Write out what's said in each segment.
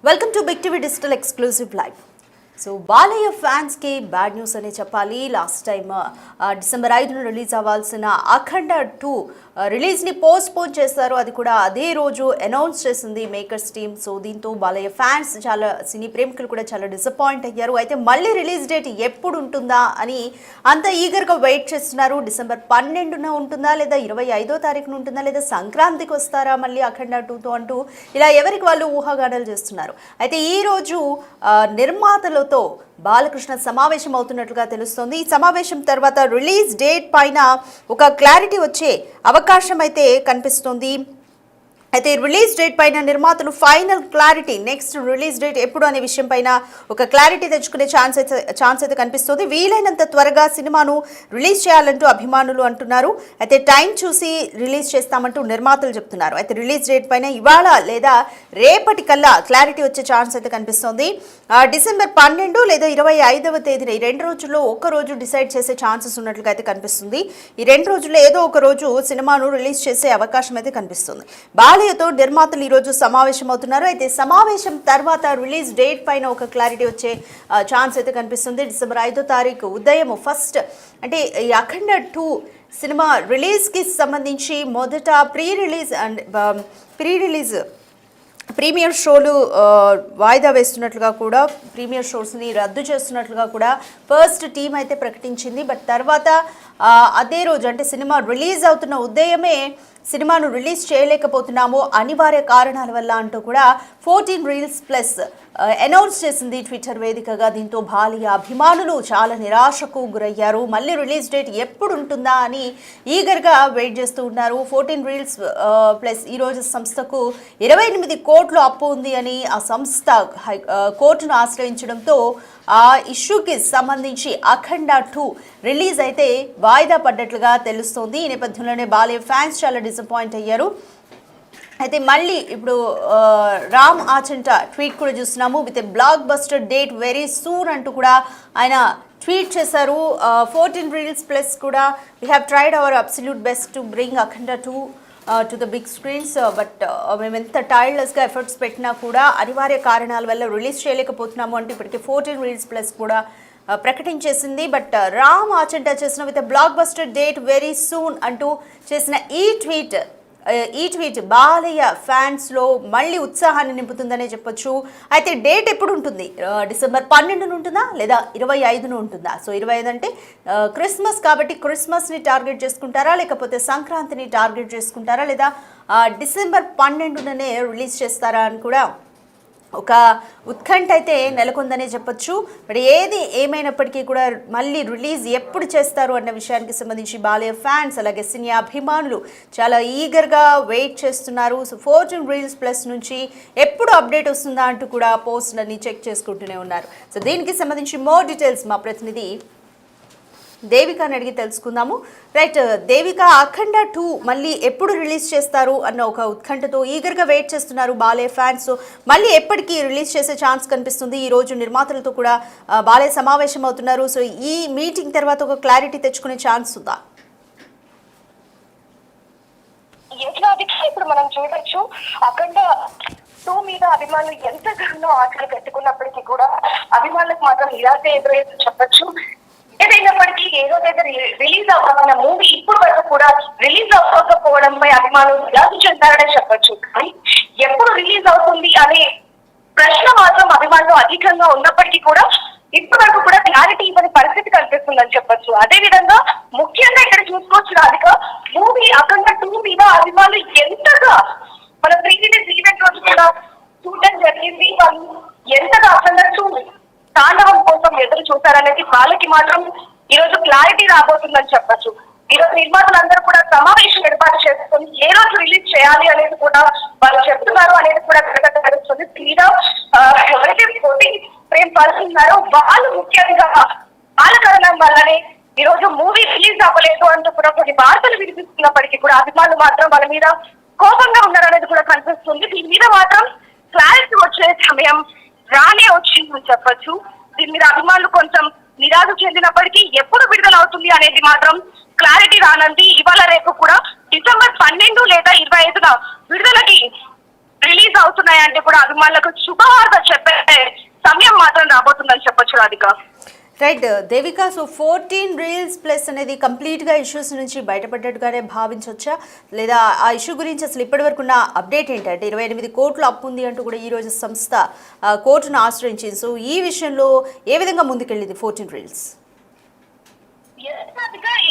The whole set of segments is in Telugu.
Welcome to Big TV digital exclusive live. So Balayya fans కి బ్యాడ్ న్యూస్ అనే చెప్పాలి. లాస్ట్ టైం డిసెంబర్ 5న రిలీజ్ అవ్వాల్సిన అఖండ 2 రిలీజ్ ని పోస్ట్ పోన్ చేశారు. అది కూడా అదే రోజు అనౌన్స్ చేసింది మేకర్స్ టీమ్. సో దీంతో బాలయ్య ఫ్యాన్స్ చాలా సినీ ప్రేమికులు కూడా చాలా డిసప్పాయింట్ అయ్యారు. అయితే మళ్ళీ రిలీజ్ డేట్ ఎప్పుడు ఉంటుందా అని అంత ఈగర్గా వెయిట్ చేస్తున్నారు. డిసెంబర్ 12న ఉంటుందా, లేదా 25వ తారీఖున ఉంటుందా, లేదా సంక్రాంతికి వస్తారా మళ్ళీ అఖండ 2తో అంటూ ఇలా ఎవరికి వాళ్ళు ఊహాగానాలు చేస్తున్నారు. అయితే ఈ రోజు నిర్మాతలతో బాలకృష్ణ సమావేశం అవుతున్నట్లుగా తెలుస్తోంది. ఈ సమావేశం తర్వాత రిలీజ్ డేట్ పైన ఒక క్లారిటీ వచ్చే అవకాశం అయితే కనిపిస్తోంది. అయితే రిలీజ్ డేట్ పైన నిర్మాతలు final clarity, next release date ఎప్పుడు అనే విషయం పైన ఒక క్లారిటీ తెచ్చుకునే ఛాన్స్ అయితే కనిపిస్తుంది. వీలైనంత త్వరగా సినిమాను రిలీజ్ చేయాలంటూ అభిమానులు అంటున్నారు. అయితే టైం చూసి రిలీజ్ చేస్తామంటూ నిర్మాతలు చెప్తున్నారు. అయితే రిలీజ్ డేట్ పైన ఇవాళ లేదా రేపటి కల్లా క్లారిటీ వచ్చే ఛాన్స్ అయితే కనిపిస్తుంది. డిసెంబర్ 12 లేదా 25వ తేదీన ఈ 2 రోజుల్లో ఒక రోజు డిసైడ్ చేసే ఛాన్సెస్ ఉన్నట్లుగా అయితే కనిపిస్తుంది. ఈ 2 రోజుల్లో ఏదో ఒక రోజు సినిమాను రిలీజ్ చేసే అవకాశం అయితే కనిపిస్తుంది. బాలయ్యతో నిర్మాతలు ఈరోజు సమావేశం అవుతున్నారు. అయితే సమావేశం తర్వాత రిలీజ్ డేట్ పైన ఒక క్లారిటీ వచ్చే ఛాన్స్ అయితే కనిపిస్తుంది. డిసెంబర్ 5వ తారీఖు ఉదయం ఫస్ట్ అంటే ఈ అఖండ 2 సినిమా రిలీజ్కి సంబంధించి మొదట ప్రీ రిలీజ్ ప్రీమియర్ షోలు వాయిదా వేస్తున్నట్లుగా కూడా, ప్రీమియర్ షోస్ని రద్దు చేస్తున్నట్లుగా కూడా ఫస్ట్ టీం అయితే ప్రకటించింది. బట్ తర్వాత అదే రోజు అంటే సినిమా రిలీజ్ అవుతున్న ఉదయమే సినిమాను రిలీజ్ చేయలేకపోతున్నాము అనివార్య కారణాల వల్ల అంటూ కూడా 14 Reels Plus అనౌన్స్ చేసింది ట్విట్టర్ వేదికగా. దీంతో బాలయ్య అభిమానులు చాలా నిరాశకు గురయ్యారు. మళ్ళీ రిలీజ్ డేట్ ఎప్పుడు ఉంటుందా అని ఈగర్గా వెయిట్ చేస్తూ ఉన్నారు. 14 Reels Plus ఈరోజు సంస్థకు 28 కోట్లు అప్పు ఉంది అని ఆ సంస్థ కోర్టును ఆశ్రయించడంతో ఆ ఇష్యూకి సంబంధించి అఖండ 2 రిలీజ్ అయితే వాయిదా పడ్డట్లుగా తెలుస్తోంది. ఈ నేపథ్యంలోనే బాలయ్య ఫ్యాన్స్ చాలా డిసప్పాయింట్ అయ్యారు. అయితే మళ్ళీ ఇప్పుడు రామ్ ఆచంట ట్వీట్ కూడా చూస్తున్నాము. With a blockbuster date very soon అంటూ కూడా ఆయన ట్వీట్ చేశారు. 14 Reels Plus కూడా we have tried our absolute best to bring Akhanda 2 to the big screens. But మేము ఎంత టైర్డ్లెస్గా ఎఫర్ట్స్ పెట్టినా కూడా అనివార్య కారణాల వల్ల రిలీజ్ చేయలేకపోతున్నాము అంటే ఇప్పటికే 14 Reels Plus కూడా ప్రకటించేసింది. బట్ రామ్ ఆచంట చేసిన with block buster date very soon అంటూ చేసిన ఈ ట్వీట్ బాలయ్య ఫ్యాన్స్లో మళ్ళీ ఉత్సాహాన్ని నింపుతుందనే చెప్పొచ్చు. అయితే డేట్ ఎప్పుడు ఉంటుంది? డిసెంబర్ 12న ఉంటుందా, లేదా 25న ఉంటుందా? సో 25 అంటే క్రిస్మస్ కాబట్టి క్రిస్మస్ని టార్గెట్ చేసుకుంటారా, లేకపోతే సంక్రాంతిని టార్గెట్ చేసుకుంటారా, లేదా డిసెంబర్ 12నే రిలీజ్ చేస్తారా అని కూడా ఒక ఉత్కంఠ అయితే నెలకొందనే చెప్పొచ్చు. మరి ఏది ఏమైనప్పటికీ కూడా మళ్ళీ రిలీజ్ ఎప్పుడు చేస్తారు అన్న విషయానికి సంబంధించి బాలయ్య ఫ్యాన్స్ అలాగే సినీ అభిమానులు చాలా ఈగర్గా వెయిట్ చేస్తున్నారు. సో 14 Reels Plus నుంచి ఎప్పుడు అప్డేట్ వస్తుందా అంటూ కూడా పోస్టులన్నీ చెక్ చేసుకుంటూనే ఉన్నారు. సో దీనికి సంబంధించి మోర్ డీటెయిల్స్ మా ప్రతినిధి దేవికాని అడిగి తెలుసుకుందాము. రైట్ దేవిక, అఖండ 2 మళ్ళీ ఎప్పుడు రిలీజ్ చేస్తారు అన్న ఒక ఉత్కంఠతో ఈగర్గా వెయిట్ చేస్తున్నారు బాలయ్య ఫ్యాన్స్. మళ్ళీ ఎప్పటికీ రిలీజ్ చేసే ఛాన్స్ కనిపిస్తుంది? ఈ రోజు నిర్మాతలతో కూడా బాలయ్య సమావేశం అవుతున్నారు. సో ఈ మీటింగ్ తర్వాత ఒక క్లారిటీ తెచ్చుకునే ఛాన్స్ ఉందా? ఇప్పుడు మనం చూడొచ్చు, అఖండ 2 మీద అభిమానులు ఎంతగానో ఆశలు కట్టుకున్నప్పటికీ కూడా అభిమానులకు మాత్రం నిరాశ ఎదురైందని చెప్పొచ్చు. ఏదైనప్పటికీ ఏదో దగ్గర రిలీజ్ అవ్వాలన్న మూవీ ఇప్పుడు వరకు కూడా రిలీజ్ అవ్వకపోవడంపై అభిమానులు నిరాశ చెందారనే చెప్పొచ్చు. కానీ ఎప్పుడు రిలీజ్ అవుతుంది అనే ప్రశ్న మాత్రం అభిమానులు అధికంగా ఉన్నప్పటికీ కూడా ఇప్పటి వరకు కూడా క్లారిటీ ఇవ్వని పరిస్థితి కనిపిస్తుందని చెప్పొచ్చు. అదే విధంగా ముఖ్యంగా ఇక్కడ చూసుకోవచ్చు రాధిక, మూవీ అఖండ 2 మీద అభిమానులు ఎంతగా మన ప్రీ రిలీజ్ ఈవెంట్ రోజు కూడా చూడడం జరిగింది. వాళ్ళు ఎంతగా అఖండ 2 తాండవం కోసం ఎదురు చూశారనేది వాళ్ళకి మాత్రం ఈ రోజు క్లారిటీ రాబోతుందని చెప్పొచ్చు. ఈ రోజు నిర్మాతలందరూ కూడా సమావేశం ఏర్పాటు చేసుకొని ఏ రోజు రిలీజ్ చేయాలి అనేది కూడా వాళ్ళు చెప్తున్నారు అనేది కూడా తెలుస్తుంది. తీరా ఎవరైతే పోటీ ప్రేమ్ పాల్గొన్నారో వాళ్ళు ముఖ్యంగా వాళ్ళ కారణం వల్లనే ఈ రోజు మూవీ రిలీజ్ అవ్వలేదు అంటూ కూడా కొన్ని వార్తలు వినిపిస్తున్నప్పటికీ కూడా అభిమానులు మాత్రం వాళ్ళ మీద కోపంగా ఉన్నారనేది కూడా కనిపిస్తుంది. దీని మీద మాత్రం క్లారిటీ వచ్చే సమయం రానే వచ్చిందని చెప్పొచ్చు. దీని మీద అభిమానులు కొంచెం నిరాశ చెందినప్పటికీ ఎప్పుడు విడుదల అవుతుంది అనేది మాత్రం క్లారిటీ రానంది. ఇవాళ రేపు కూడా డిసెంబర్ 12 లేదా 25న విడుదలకి రిలీజ్ అవుతున్నాయంటే కూడా అభిమానులకు శుభవార్త చెప్పే సమయం మాత్రం రాబోతుందని చెప్పొచ్చు Radhika. Right Devika, so 14 reels plus అనేది కంప్లీట్గా ఇష్యూస్ నుంచి బయటపడ్డట్టుగానే భావించవచ్చా, లేదా ఆ ఇష్యూ గురించి అసలు ఇప్పటి వరకు ఉన్న అప్డేట్ ఏంటంటే 28 కోట్లు అప్పు ఉంది అంటూ కూడా ఈరోజు సంస్థ కోర్టును ఆశ్రయించింది. సో ఈ విషయంలో ఏ విధంగా ముందుకెళ్ళింది 14 రీల్స్?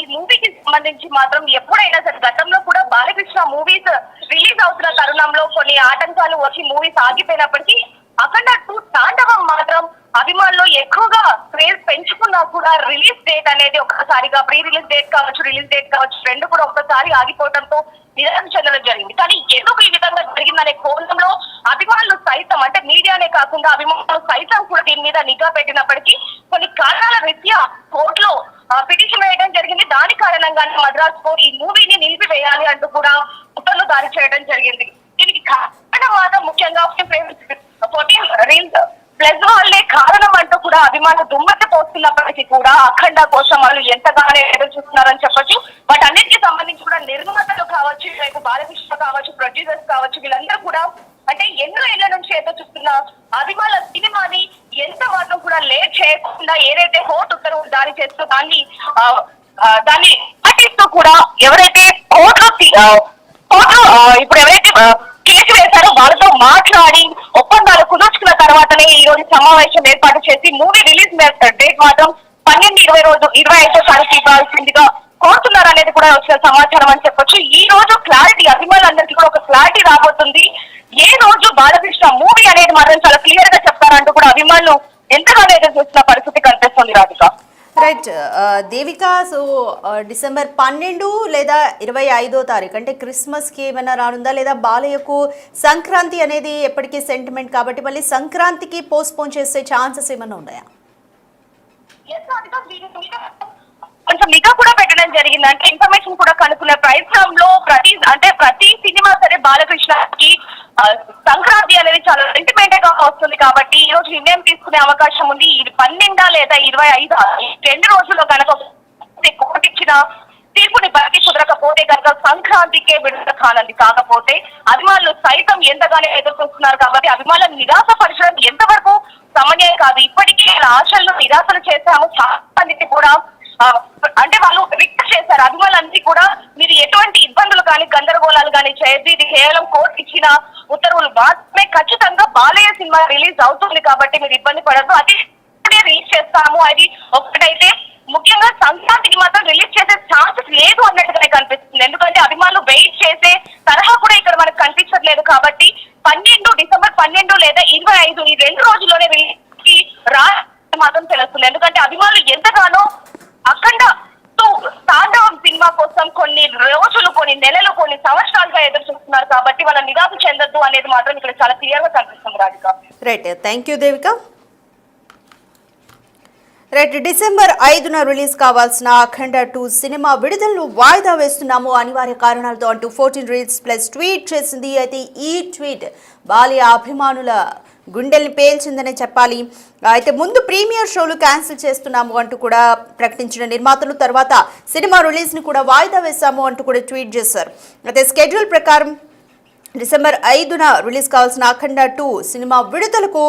ఈ మూవీకి సంబంధించి మాత్రం ఎప్పుడైనా సరే గతంలో కూడా బాలకృష్ణ మూవీస్ రిలీజ్ అవుతున్న తరుణంలో కొన్ని ఆటంకాలు వచ్చి మూవీస్ ఆగిపోయినప్పటికీ అఖండ 2 తాండవం మాత్రం అభిమానులు ఎక్కువగా క్రేజ్ పెంచుకున్నా కూడా రిలీజ్ డేట్ అనేది ఒక్కసారిగా ప్రీ రిలీజ్ డేట్ కావచ్చు, రిలీజ్ డేట్ కావచ్చు, రెండు కూడా ఒక్కసారి ఆగిపోవడంతో నిరాశ చెందడం జరిగింది. కానీ ఎందుకు ఈ విధంగా జరిగిందనే కోణంలో అభిమానులు సైతం, అంటే మీడియానే కాకుండా అభిమానులు సైతం కూడా దీని మీద నిఘా పెట్టినప్పటికీ కొన్ని కారణాల రీత్యా కోర్టులో పిటిషన్ వేయడం జరిగింది. దాని కారణంగానే మద్రాస్ కోర్టు ఈ మూవీని నిలిపివేయాలి అంటూ కూడా ఉత్తర్వులు జారీ చేయడం జరిగింది. దీనికి కారణం మాత్రం ముఖ్యంగా 14 రీల్స్ ప్లస్ వాళ్ళే కారణం అంటూ కూడా అభిమానులు దుమ్మతి పోస్తున్నప్పటికీ కూడా అఖండ కోసం వాళ్ళు ఎంతగానో ఎదురు చూస్తున్నారని చెప్పొచ్చు. వాటి అన్నిటికీ సంబంధించి కూడా నిర్మాతలు కావచ్చు, రేపు బాలకృష్ణ కావచ్చు, ప్రొడ్యూసర్స్ కావచ్చు, వీళ్ళందరూ కూడా అంటే ఎన్నో ఏళ్ల నుంచి ఏదో చూస్తున్న అభిమానుల సినిమాని ఎంత మాత్రం కూడా లేట్ చేయకుండా ఏదైతే కోర్టు ఉత్తర్వులు జారీ చేస్తూ దాన్ని పాటిస్తూ కూడా ఎవరైతే కోర్టులో ఇప్పుడు ఎవరైతే కేసు వేశారో వాళ్ళతో మాట్లాడి ఒప్పందాలు కుదుర్చుకున్న తర్వాతనే ఈ రోజు సమావేశం ఏర్పాటు చేసి మూవీ రిలీజ్ డేట్ మాత్రం 12-25 తారీఖు ఇవ్వాల్సిందిగా కోరుతున్నారు అనేది కూడా వచ్చిన సమాచారం అని చెప్పొచ్చు. ఈ రోజు క్లారిటీ అభిమానులందరికీ కూడా ఒక క్లారిటీ రాబోతుంది. ఏ రోజు బాలకృష్ణ మూవీ అనేది మాత్రం చాలా క్లియర్ గా చెప్తారంటూ కూడా అభిమానులు ఎంతగానో ఎదురు చూస్తున్న పరిస్థితి కనిపిస్తుంది Radhika. Right Devika, so December 12 లేదా 25వ తారీఖు అంటే క్రిస్మస్కి ఏమైనా రానుందా, లేదా బాలయ్యకు సంక్రాంతి అనేది ఎప్పటికీ సెంటిమెంట్ కాబట్టి మళ్ళీ సంక్రాంతికి పోస్ట్పోన్ చేసే ఛాన్సెస్ ఏమైనా ఉన్నాయా? కొంచెం నిఘా కూడా పెట్టడం జరిగింది. అంటే ఇన్ఫర్మేషన్ కూడా కనుక్కునే ప్రయత్నంలో ప్రతి సినిమా సరే బాలకృష్ణకి సంక్రాంతి అనేది చాలా సెంటిమెంట్ గా వస్తుంది కాబట్టి ఈ రోజు నిర్ణయం తీసుకునే అవకాశం ఉంది. ఇది 12 లేదా 25 2 రోజుల్లో కనుక కోర్టు ఇచ్చిన తీర్పుని బట్టి కుదరకపోతే కనుక సంక్రాంతికే విడుదల కానుంది. కాకపోతే అభిమానులు సైతం ఎంతగానో ఎదురు చూస్తున్నారు కాబట్టి అభిమానులను నిరాశపరచడం ఎంతవరకు సమన్వయం కాదు. ఇప్పటికే ఆశలను నిరాశలు చేశాము. చాలా మందికి కూడా అంటే వాళ్ళు రిక్వెస్ట్ చేశారు అభిమానులందరికీ కూడా, మీరు ఎటువంటి ఇబ్బందులు కానీ గందరగోళాలు కానీ చేయొద్దు, ఇది కేవలం కోర్టు ఇచ్చిన ఉత్తర్వులు మాత్రమే, ఖచ్చితంగా బాలయ్య సినిమా రిలీజ్ అవుతుంది కాబట్టి మీరు ఇబ్బంది పడద్దు, అది రిలీజ్ చేస్తాము. అది ఒకటైతే ముఖ్యంగా సంక్రాంతికి మాత్రం రిలీజ్ చేసే ఛాన్సెస్ లేదు అన్నట్టుగానే కనిపిస్తుంది. ఎందుకంటే అభిమానులు వెయిట్ చేసే తరహా కూడా ఇక్కడ మనకు కనిపించట్లేదు కాబట్టి డిసెంబర్ 12 లేదా 25 ఈ 2 రోజుల్లోనే రిలీజ్ మాత్రం తెలుస్తుంది. ఎందుకంటే అభిమానులు ఎంతగానో అఖండ 2 తాండవం సినిమా కోసం కొన్ని రోజులు, కొన్ని నెలలు, కొన్ని సంవత్సరాలుగా ఎదురు చూస్తున్నారు కాబట్టి వాళ్ళ నిరాశ చెందొద్దు అనేది మాత్రం ఇక్కడ చాలా క్లియర్ గా కనిపిస్తుంది Radhika. Right, thank you Devika. Right, December 5న రిలీజ్ కావాల్సిన అఖండ 2 సినిమా విడుదలను వాయిదా వేస్తున్నాము అనివార్య కారణాలతో అంటూ 14 రీల్స్ ప్లస్ ట్వీట్ చేసింది. అయితే ఈ ట్వీట్ బాలయ్య అభిమానుల గుండెల్ని పేల్చిందనే చెప్పాలి. అయితే ముందు ప్రీమియర్ షోలు క్యాన్సిల్ చేస్తున్నాము అంటూ కూడా ప్రకటించిన నిర్మాతలు తర్వాత సినిమా రిలీజ్ని కూడా వాయిదా వేశాము అంటూ కూడా ట్వీట్ చేశారు. అయితే స్కెడ్యూల్ ప్రకారం డిసెంబర్ 5న రిలీజ్ కావాల్సిన అఖండ 2 సినిమా విడుదలకు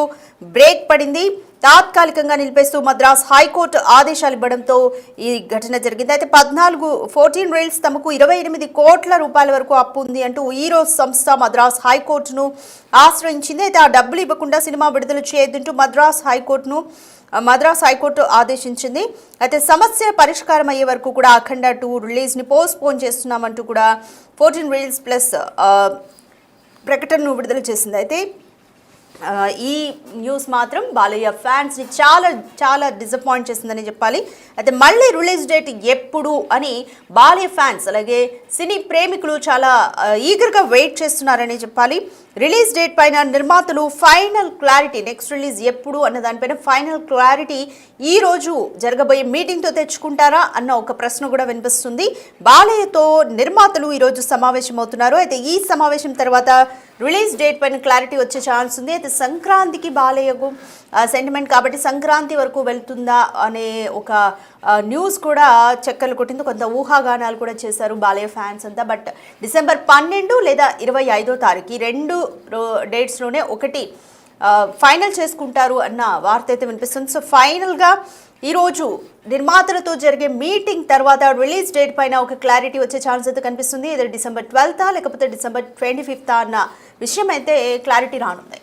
బ్రేక్ పడింది. తాత్కాలికంగా నిలిపేస్తూ మద్రాస్ హైకోర్టు ఆదేశాలు ఇవ్వడంతో ఈ ఘటన జరిగింది. అయితే 14 రీల్స్ తమకు 28 కోట్ల రూపాయల వరకు అప్పు ఉంది అంటూ ఈరోజు సంస్థ మద్రాస్ హైకోర్టును ఆశ్రయించింది. అయితే ఆ డబ్బులు ఇవ్వకుండా సినిమా విడుదల చేయొద్దంటూ మద్రాస్ హైకోర్టు ఆదేశించింది. అయితే సమస్య పరిష్కారం అయ్యే వరకు కూడా అఖండ 2 రిలీజ్ని పోస్ట్పోన్ చేస్తున్నామంటూ కూడా 14 రీల్స్ ప్లస్ ప్రకటనను విడుదల చేసింది. అయితే ఈ న్యూస్ మాత్రం బాలయ్య ఫ్యాన్స్ని చాలా చాలా డిసప్పాయింట్ చేసిందని చెప్పాలి. అయితే మళ్ళీ రిలీజ్ డేట్ ఎప్పుడు అని బాలయ్య ఫ్యాన్స్ అలాగే సినీ ప్రేమికులు చాలా ఈగర్గా వెయిట్ చేస్తున్నారని చెప్పాలి. రిలీజ్ డేట్ పైన నిర్మాతలు ఫైనల్ క్లారిటీ, నెక్స్ట్ రిలీజ్ ఎప్పుడు అన్న దానిపైన ఫైనల్ క్లారిటీ ఈ రోజు జరగబోయే మీటింగ్తో తెచ్చుకుంటారా అన్న ఒక ప్రశ్న కూడా వినిపిస్తుంది. బాలయ్యతో నిర్మాతలు ఈరోజు సమావేశం అవుతున్నారు. అయితే ఈ సమావేశం తర్వాత రిలీజ్ డేట్ పైన క్లారిటీ వచ్చే ఛాన్స్ ఉంది. అయితే సంక్రాంతికి బాలయ్యకు సెంటిమెంట్ కాబట్టి సంక్రాంతి వరకు వెళ్తుందా అనే ఒక న్యూస్ కూడా చక్కర్లు కొట్టింది. కొంత ఊహాగానాలు కూడా చేశారు బాలయ్య ఫ్యాన్స్ అంతా. బట్ డిసెంబర్ 12 లేదా 25వ తారీఖు ఈ 2 డేట్స్లోనే ఒకటి ఫైనల్ చేసుకుంటారు అన్న వార్త అయితే వినిపిస్తుంది. సో ఫైనల్గా ఈరోజు నిర్మాతలతో జరిగే మీటింగ్ తర్వాత రిలీజ్ డేట్ పైన ఒక క్లారిటీ వచ్చే ఛాన్స్ అయితే కనిపిస్తుంది. ఇది డిసెంబర్ 12th లేకపోతే డిసెంబర్ 25th అన్న విషయం అయితే క్లారిటీ రానుంది.